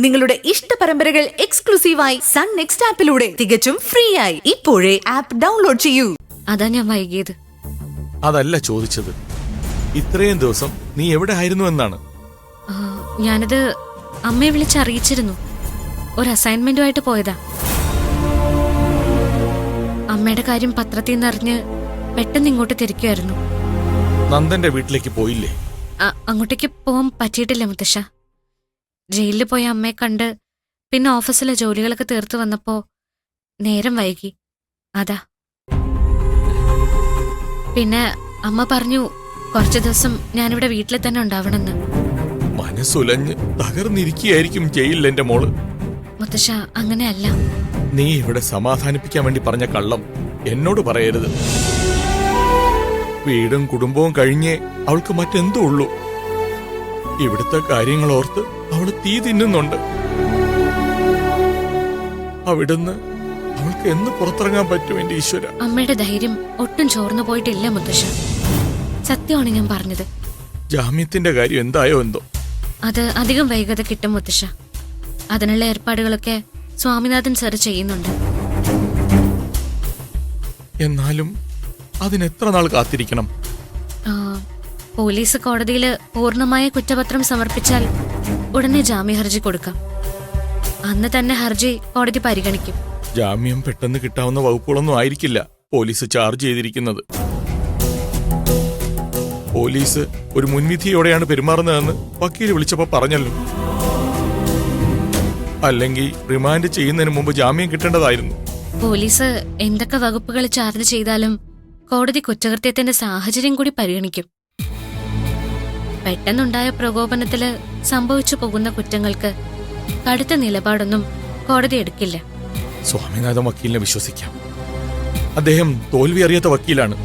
നിങ്ങളുടെ ഇഷ്ട പരമ്പരകൾ എക്സ്ക്ലൂസീവായി സൺ നെക്സ്റ്റ് ആപ്പിലൂടെ തികച്ചും ഫ്രീ ആയി ഇപ്പോഴേ ആപ്പ് ഡൗൺലോഡ് ചെയ്യൂ. അതാ ഞാൻ വൈകിയത്. അതല്ല ചോദിച്ചത്, ഇത്രയും ദിവസം നീ എവിടെ ആയിരുന്നു എന്നാണ്. ഞാനത് അമ്മയെ വിളിച്ചറിയിച്ചിരുന്നു. ഒരു അസൈൻമെന്റുമായിട്ട് പോയതാ. അമ്മയുടെ കാര്യം പത്രത്തിൽ നിന്നറിഞ്ഞ് പെട്ടെന്ന് ഇങ്ങോട്ട് തിരിക്കുമായിരുന്നു. നന്ദന്റെ വീട്ടിലേക്ക് പോയില്ലേ? അങ്ങോട്ടേക്ക് പോവാൻ പറ്റിയിട്ടില്ല മുത്തശ്ശ. ജയിലിൽ പോയ അമ്മയെ കണ്ട് പിന്നെ ഓഫീസിലെ ജോലികളൊക്കെ തീർത്ത് വന്നപ്പോ നേരം വൈകി. അതാ. പിന്നെ അമ്മ പറഞ്ഞു കുറച്ചു ദിവസം ഞാനിവിടെ വീട്ടിൽ തന്നെ ഉണ്ടാവണമെന്ന്. മനസ്സുലഞ്ഞ് തകർന്നിരിക്കുകയായിരിക്കും ജയിലിൽ എന്റെ മോള്. മുത്തശ്ശ, അങ്ങനെയല്ല. നീ ഇവിടെ സമാധാനിപ്പിക്കാൻ വേണ്ടി പറഞ്ഞ കള്ളം എന്നോട് പറയരുത്. വീടും കുടുംബവും കഴിഞ്ഞേ അവൾക്ക് മറ്റെന്തോ ഉള്ളൂ. ഇവിടുത്തെ കാര്യങ്ങൾ ഓർത്ത് അവള് തീ തിന്നുന്നുണ്ട്. അവിടുന്ന് അവൾക്ക് എന്ന് പുറത്തിറങ്ങാൻ പറ്റും എന്റെ ഈശ്വര? അമ്മയുടെ ധൈര്യം ഒട്ടും ചോർന്നു പോയിട്ടില്ല മുത്തശ്ശ. സത്യമാണ് ഞാൻ പറഞ്ഞത്. ജാമ്യത്തിന്റെ കാര്യം എന്തായോ എന്തോ. അത് അധികം വൈകാതെ കിട്ടും മുത്തശ്ശ. അതിനുള്ള ഏർപ്പാടുകളൊക്കെ സ്വാമിനാഥൻ സാർ ചെയ്യുന്നുണ്ട്. എന്നാലും അതിനെത്ര നാൾ കാത്തിരിക്കണം? പോലീസ് കോടതിയിൽ പൂർണ്ണമായ കുറ്റപത്രം സമർപ്പിച്ചാൽ ഉടനെ ജാമ്യ ഹർജി കൊടുക്കാം. അന്ന് തന്നെ ഹർജി കോടതി പരിഗണിക്കും. ജാമ്യം പെട്ടെന്ന് കിട്ടാവുന്ന വകുപ്പുകളൊന്നും ആയിരിക്കില്ല പോലീസ് ചാർജ് ചെയ്തിരിക്കുന്നത്. പോലീസ് ഒരു മുൻവിധിയോടെയാണ് പെരുമാറുന്നതെന്ന് വക്കീൽ വിളിച്ചപ്പോ പറഞ്ഞല്ലോ. അല്ലെങ്കിൽ റിമാൻഡ് ചെയ്യുന്നതിന് മുമ്പ് ജാമ്യം കിട്ടേണ്ടതായിരുന്നു. പോലീസ് എന്തൊക്കെ വകുപ്പുകൾ ചാർജ് ചെയ്താലും കോടതി കുറ്റകൃത്യത്തിന്റെ സാഹചര്യം കൂടി പരിഗണിക്കും. പെട്ടെന്നുണ്ടായ പ്രകോപനത്തില് സംഭവിച്ചു പോകുന്ന കുറ്റങ്ങൾക്ക് കടുത്ത നിലപാടൊന്നും കോടതി എടുക്കില്ല. സ്വാമിനാഥൻ വക്കീലിനെ വിശ്വസിക്കാം. അദ്ദേഹം തോൽവി അറിയാത്ത വക്കീലാണ്.